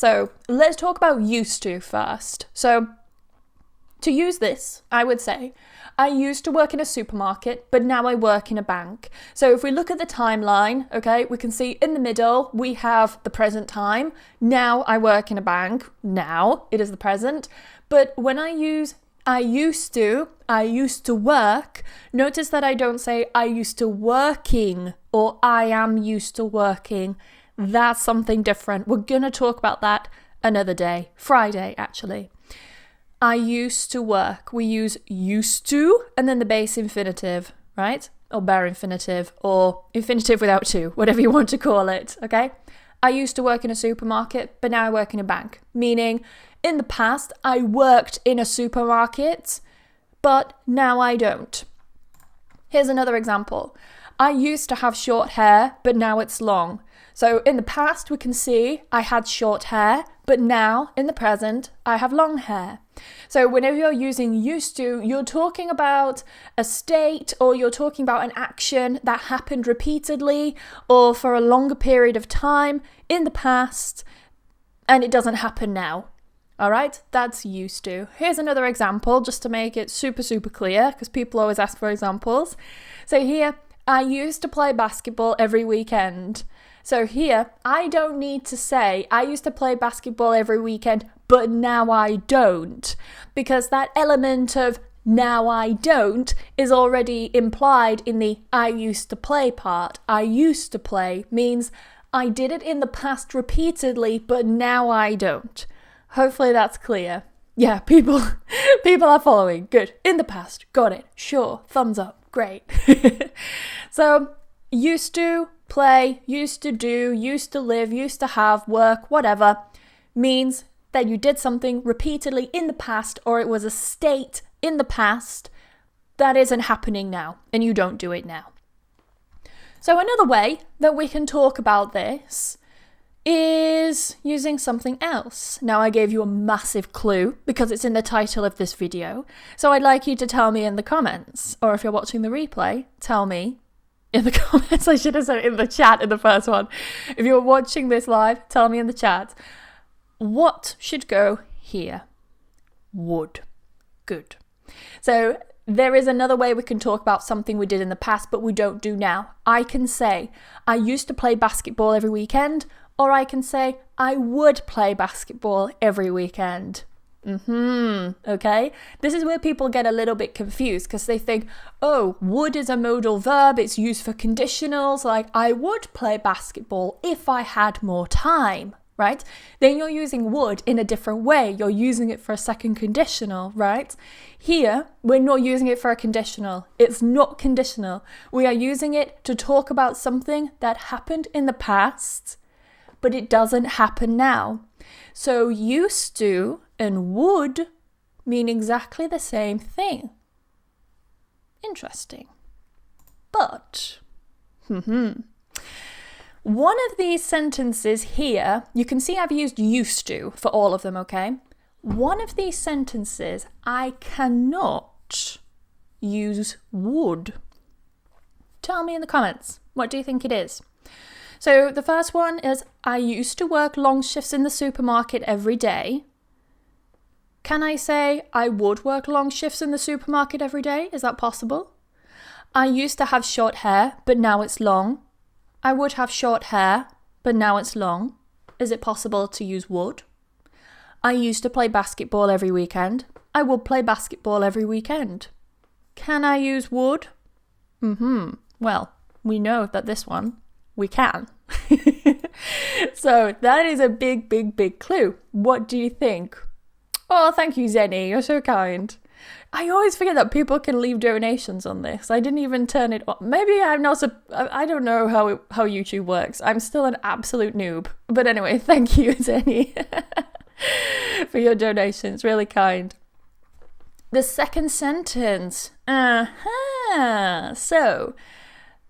So let's talk about used to first. So to use this, I would say, I used to work in a supermarket, but now I work in a bank. So if we look at the timeline, okay, we can see in the middle, we have the present time. Now I work in a bank. Now it is the present. But when I use I used to work, notice that I don't say I used to working or I am used to working. That's something different. We're going to talk about that another day, Friday actually. I used to work. We use used to and then the base infinitive, right? Or bare infinitive or infinitive without to, whatever you want to call it, okay? I used to work in a supermarket, but now I work in a bank. Meaning, in the past, I worked in a supermarket, but now I don't. Here's another example. I used to have short hair, but now it's long. So in the past, we can see I had short hair, but now, in the present, I have long hair. So whenever you're using used to, you're talking about a state or you're talking about an action that happened repeatedly or for a longer period of time in the past, and it doesn't happen now. All right, that's used to. Here's another example just to make it super, super clear because people always ask for examples. So here, I used to play basketball every weekend. So here, I don't need to say, I used to play basketball every weekend, but now I don't. Because that element of now I don't is already implied in the I used to play part. I used to play means I did it in the past repeatedly, but now I don't. Hopefully that's clear. Yeah, people are following. Good. In the past. Got it. Sure. Thumbs up. Great. So, used to play, used to do, used to live, used to have, work, whatever, means that you did something repeatedly in the past or it was a state in the past that isn't happening now and you don't do it now. So another way that we can talk about this is using something else. Now I gave you a massive clue because it's in the title of this video. So I'd like you to tell me in the comments, or if you're watching the replay, tell me in the comments. I should have said it in the chat in the first one. If you're watching this live, tell me in the chat. What should go here? Would. Good. So there is another way we can talk about something we did in the past but we don't do now. I can say, I used to play basketball every weekend, or I can say, I would play basketball every weekend. Okay? This is where people get a little bit confused because they think, oh, would is a modal verb, it's used for conditionals, like I would play basketball if I had more time, right? Then you're using would in a different way. You're using it for a second conditional, right? Here, we're not using it for a conditional. It's not conditional. We are using it to talk about something that happened in the past, but it doesn't happen now. So used to and would mean exactly the same thing. Interesting. But, one of these sentences here, you can see I've used used to for all of them, okay? One of these sentences, I cannot use would. Tell me in the comments, what do you think it is? So the first one is, I used to work long shifts in the supermarket every day. Can I say, I would work long shifts in the supermarket every day? Is that possible? I used to have short hair, but now it's long. I would have short hair, but now it's long. Is it possible to use would? I used to play basketball every weekend. I would play basketball every weekend. Can I use would? Well, we know that this one, we can. So that is a big, big, big clue. What do you think? Oh, thank you, Zenny. You're so kind. I always forget that people can leave donations on this. I didn't even turn it on. Maybe I'm not. I don't know how YouTube works. I'm still an absolute noob. But anyway, thank you, Zenny, for your donations. Really kind. The second sentence. So,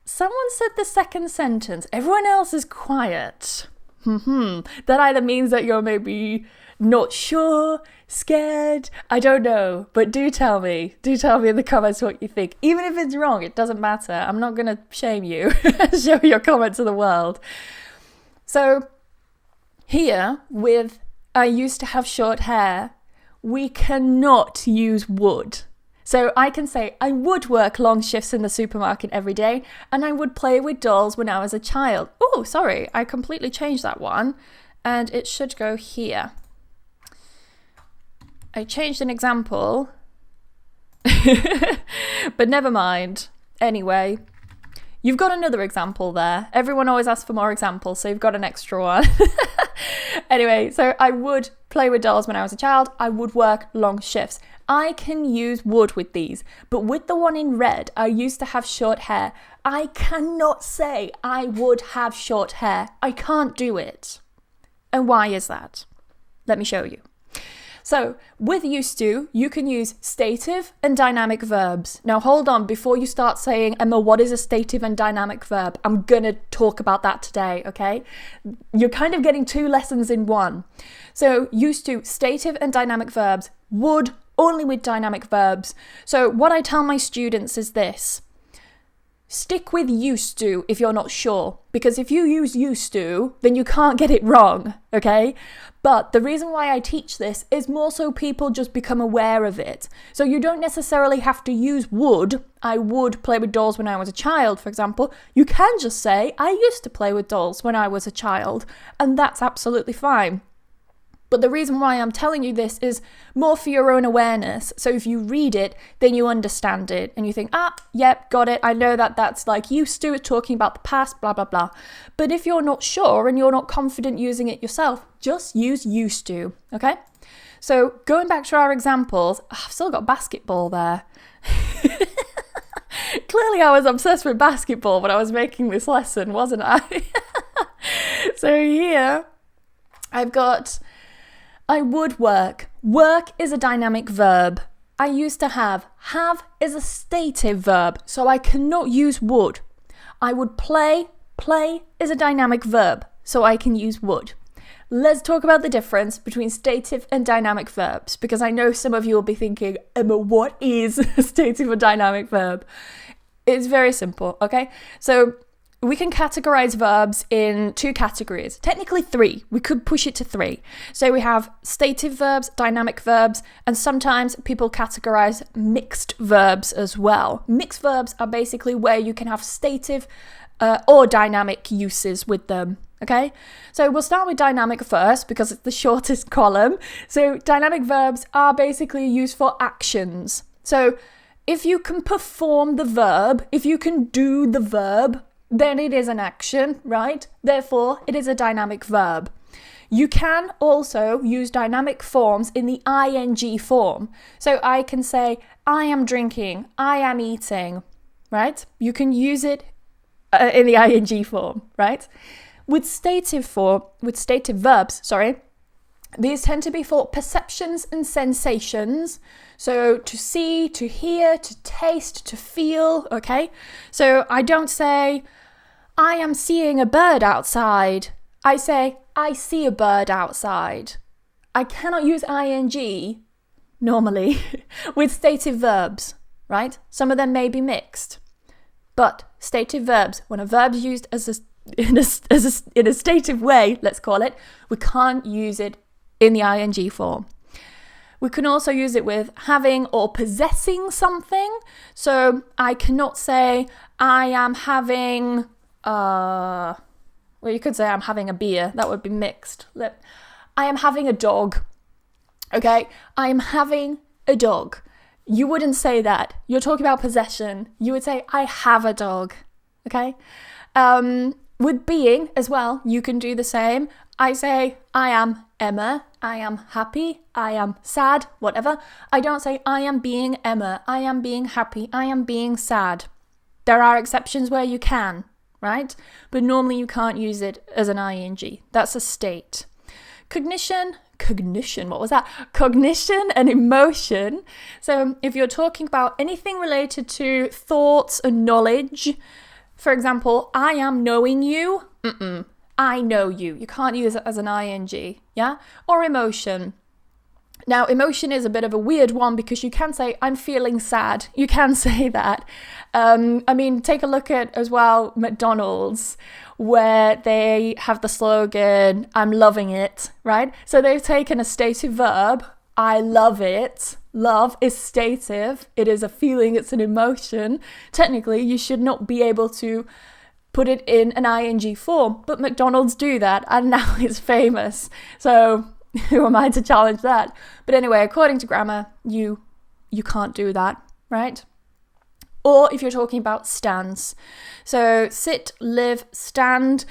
someone said the second sentence. Everyone else is quiet. That either means that you're maybe not sure, scared, I don't know, but do tell me in the comments what you think. Even if it's wrong, it doesn't matter. I'm not going to shame you. Show your comment to the world. So Here, with I used to have short hair, we cannot use would. So I can say I would work long shifts in the supermarket every day, and I would play with dolls when I was a child. Oh, sorry, I completely changed that one, and it should go here. I changed an example, but never mind. Anyway, you've got another example there. Everyone always asks for more examples, so you've got an extra one. Anyway, so I would play with dolls when I was a child. I would work long shifts. I can use would with these, but with the one in red, I used to have short hair. I cannot say I would have short hair. I can't do it. And why is that? Let me show you. So with used to, you can use stative and dynamic verbs. Now hold on, before you start saying, Emma, what is a stative and dynamic verb? I'm going to talk about that today, okay? You're kind of getting two lessons in one. So used to, stative and dynamic verbs, would only with dynamic verbs. So what I tell my students is this. Stick with used to if you're not sure, because if you use used to, then you can't get it wrong, okay? But the reason why I teach this is more so people just become aware of it. So you don't necessarily have to use would. I would play with dolls when I was a child, for example. You can just say, I used to play with dolls when I was a child, and that's absolutely fine. But the reason why I'm telling you this is more for your own awareness. So if you read it, then you understand it and you think, yep, got it. I know that that's like used to, it's talking about the past, blah, blah, blah. But if you're not sure and you're not confident using it yourself, just use used to, okay? So going back to our examples, I've still got basketball there. Clearly I was obsessed with basketball when I was making this lesson, wasn't I? So here I've got... I would work. Work is a dynamic verb. I used to have. Have is a stative verb, so I cannot use would. I would play. Play is a dynamic verb, so I can use would. Let's talk about the difference between stative and dynamic verbs, because I know some of you will be thinking, Emma, what is a stative or dynamic verb? It's very simple, okay? So we can categorize verbs in two categories, technically three. We could push it to three. So we have stative verbs, dynamic verbs, and sometimes people categorize mixed verbs as well. Mixed verbs are basically where you can have stative or dynamic uses with them. Okay, so we'll start with dynamic first because it's the shortest column. So dynamic verbs are basically used for actions. So if you can perform the verb, if you can do the verb, then it is an action, right? Therefore, it is a dynamic verb. You can also use dynamic forms in the ing form. So I can say, I am drinking, I am eating, right? You can use it in the ing form, right? With stative verbs, these tend to be for perceptions and sensations. So to see, to hear, to taste, to feel, okay? So I don't say, I am seeing a bird outside. I say, I see a bird outside. I cannot use ing normally with stative verbs, right? Some of them may be mixed. But stative verbs, when a verb is used in a stative way, let's call it, we can't use it in the ing form. We can also use it with having or possessing something. So I cannot say, I am having... well, you could say I'm having a beer. That would be mixed. I am having a dog. Okay? I am having a dog. You wouldn't say that. You're talking about possession. You would say, I have a dog. Okay? With being as well, you can do the same. I say, I am Emma. I am happy. I am sad. Whatever. I don't say, I am being Emma. I am being happy. I am being sad. There are exceptions where you can. Right? But normally you can't use it as an ing. That's a state. Cognition, what was that? Cognition and emotion. So if you're talking about anything related to thoughts and knowledge, for example, I am knowing you. I know you. You can't use it as an ing, yeah? Or emotion. Now, emotion is a bit of a weird one because you can say, I'm feeling sad. You can say that. I mean, take a look at, as well, McDonald's, where they have the slogan, I'm loving it, right? So they've taken a stative verb, I love it. Love is stative. It is a feeling, it's an emotion. Technically, you should not be able to put it in an ing form, but McDonald's do that, and now it's famous. So who am I to challenge that? But anyway, according to grammar, you can't do that, right? Or if you're talking about stands. So sit, live, stand.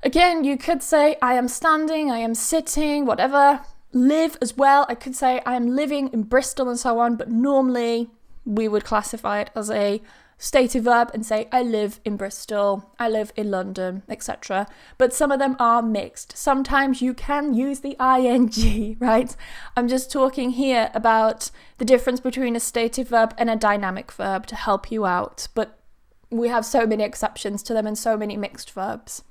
Again, you could say I am standing, I am sitting, whatever. Live as well. I could say I am living in Bristol and so on, but normally we would classify it as a stative verb and say I live in Bristol, I live in London, etc. But some of them are mixed. Sometimes you can use the ing, right? I'm just talking here about the difference between a stative verb and a dynamic verb to help you out. But we have so many exceptions to them and so many mixed verbs.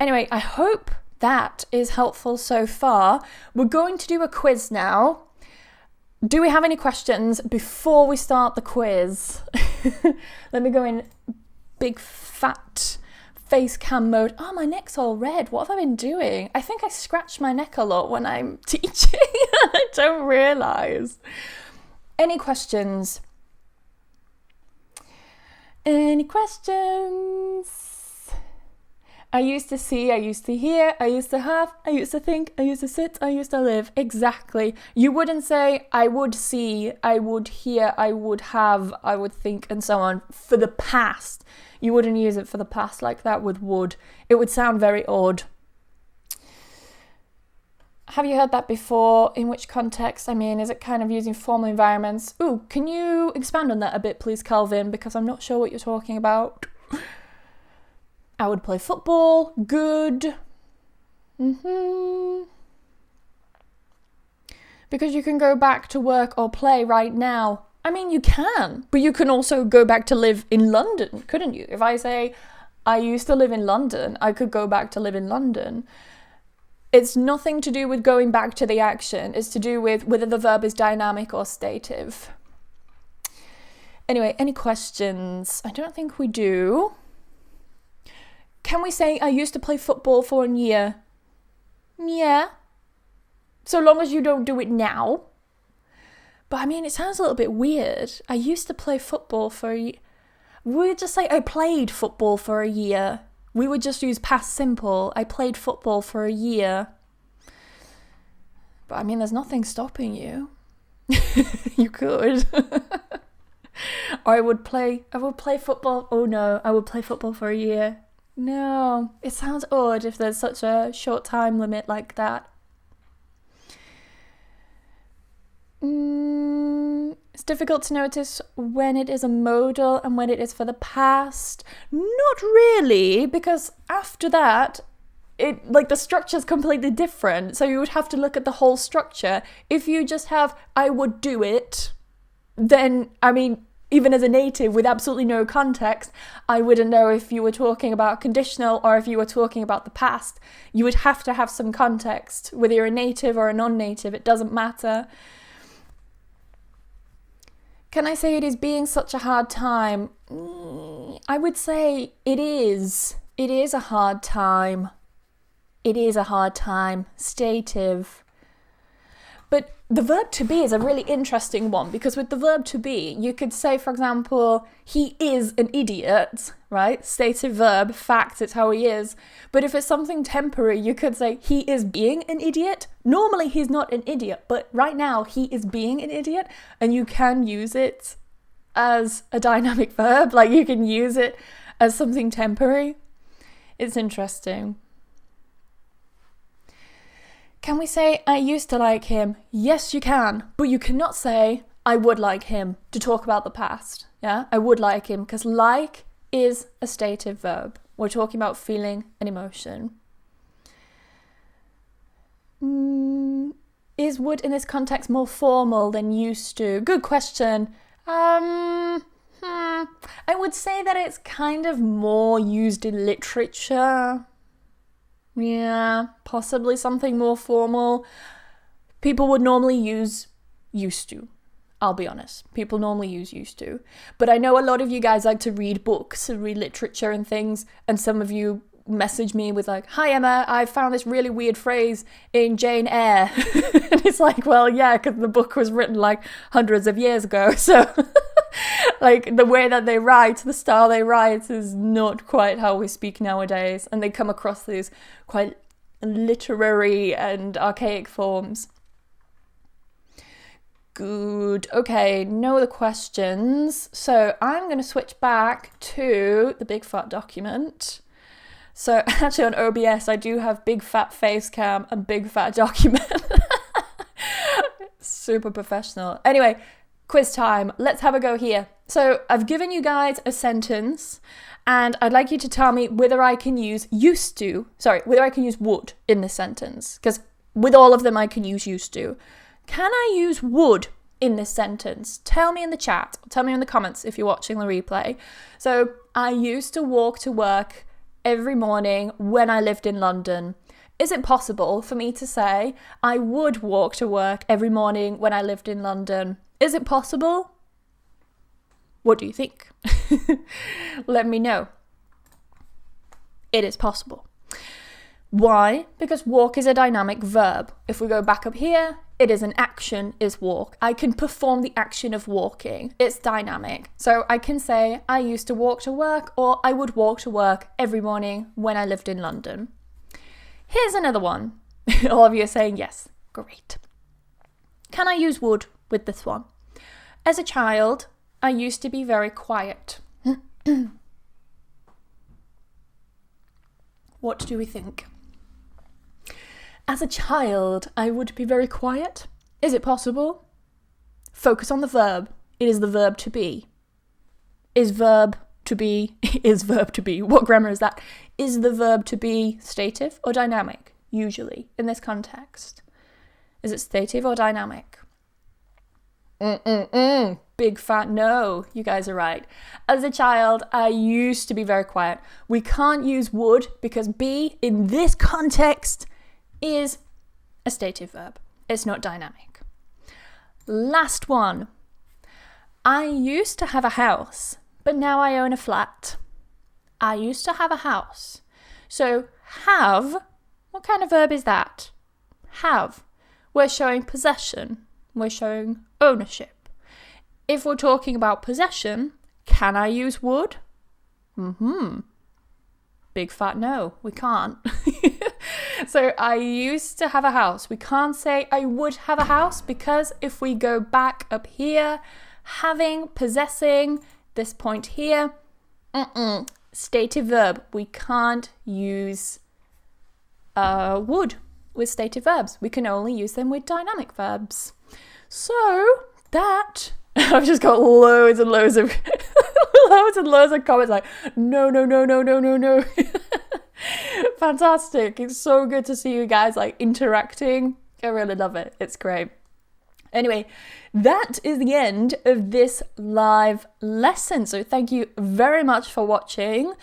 Anyway, I hope that is helpful so far. We're going to do a quiz now. Do we have any questions before we start the quiz? Let me go in big fat face cam mode. Oh, my neck's all red. What have I been doing? I think I scratch my neck a lot when I'm teaching. I don't realise. Any questions? Any questions? I used to see, I used to hear, I used to have, I used to think, I used to sit, I used to live. Exactly. You wouldn't say I would see, I would hear, I would have, I would think, and so on for the past. You wouldn't use it for the past like that with would. It would sound very odd. Have you heard that before? In which context? I mean, is it kind of using formal environments? Ooh, can you expand on that a bit, please, Calvin? Because I'm not sure what you're talking about. I would play football. Good. Because you can go back to work or play right now. I mean, you can, but you can also go back to live in London, couldn't you? If I say, I used to live in London, I could go back to live in London. It's nothing to do with going back to the action. It's to do with whether the verb is dynamic or stative. Anyway, any questions? I don't think we do. Can we say, I used to play football for a year? Yeah. So long as you don't do it now. But I mean, it sounds a little bit weird. I used to play football for a year. We would just say, I played football for a year. We would just use past simple. I played football for a year. But I mean, there's nothing stopping you. You could. Or I would play football. Oh no, I would play football for a year. No, it sounds odd if there's such a short time limit like that. It's difficult to notice when it is a modal and when it is for the past. Not really, because after that, the structure is completely different. So you would have to look at the whole structure. If you just have, I would do it, then, I mean, even as a native with absolutely no context, I wouldn't know if you were talking about conditional or if you were talking about the past. You would have to have some context, whether you're a native or a non-native, it doesn't matter. Can I say it is being such a hard time? I would say it is. It is a hard time. It is a hard time. Stative. But the verb to be is a really interesting one, because with the verb to be, you could say, for example, he is an idiot, right? Stative verb, fact, it's how he is. But if it's something temporary, you could say he is being an idiot. Normally he's not an idiot, but right now he is being an idiot, and you can use it as a dynamic verb, like you can use it as something temporary. It's interesting. Can we say, I used to like him? Yes, you can. But you cannot say, I would like him, to talk about the past. Yeah, I would like him, because like is a stative verb. We're talking about feeling and emotion. Is would in this context more formal than used to? Good question. I would say that it's kind of more used in literature. Yeah, possibly something more formal. people would normally use used to. I'll be honest. People normally use used to. But I know a lot of you guys like to read books and read literature and things. And some of you message me with like, hi Emma, I found this really weird phrase in Jane Eyre. And it's like, well, yeah, because the book was written like hundreds of years ago. So like the way that they write, the style they write is not quite how we speak nowadays. And they come across these quite literary and archaic forms. Good. Okay, no other questions. So I'm going to switch back to the big fat document. So actually on OBS, I do have big fat face cam and big fat document. Super professional. Anyway, quiz time. Let's have a go here. So I've given you guys a sentence and I'd like you to tell me whether I can use whether I can use would in this sentence. Because with all of them, I can use used to. Can I use would in this sentence? Tell me in the chat. Tell me in the comments if you're watching the replay. So I used to walk to work every morning when I lived in London. Is it possible for me to say I would walk to work every morning when I lived in London? Is it possible? What do you think? Let me know. It is possible. Why? Because walk is a dynamic verb. If we go back up here, it is an action, is walk. I can perform the action of walking. It's dynamic. So I can say, I used to walk to work, or I would walk to work every morning when I lived in London. Here's another one. All of you are saying yes. Great. Can I use would with this one? As a child, I used to be very quiet. What do we think? As a child, I would be very quiet. Is it possible? Focus on the verb. It is the verb to be. Is verb to be? Is verb to be? What grammar is that? Is the verb to be stative or dynamic? Usually, in this context. Is it stative or dynamic? Big fat no. You guys are right. As a child, I used to be very quiet. We can't use would because be in this context is a stative verb. It's not dynamic. Last one. I used to have a house, but now I own a flat. I used to have a house. So have, what kind of verb is that? Have. We're showing possession. We're showing ownership. If we're talking about possession, can I use would? Big fat no, we can't. So I used to have a house. We can't say I would have a house because if we go back up here, having, possessing, this point here, stative verb. We can't use would with stative verbs. We can only use them with dynamic verbs. So that, I've just got loads and loads of comments like, no. Fantastic. It's so good to see you guys like interacting. I really love it. It's great. Anyway, that is the end of this live lesson. So thank you very much for watching.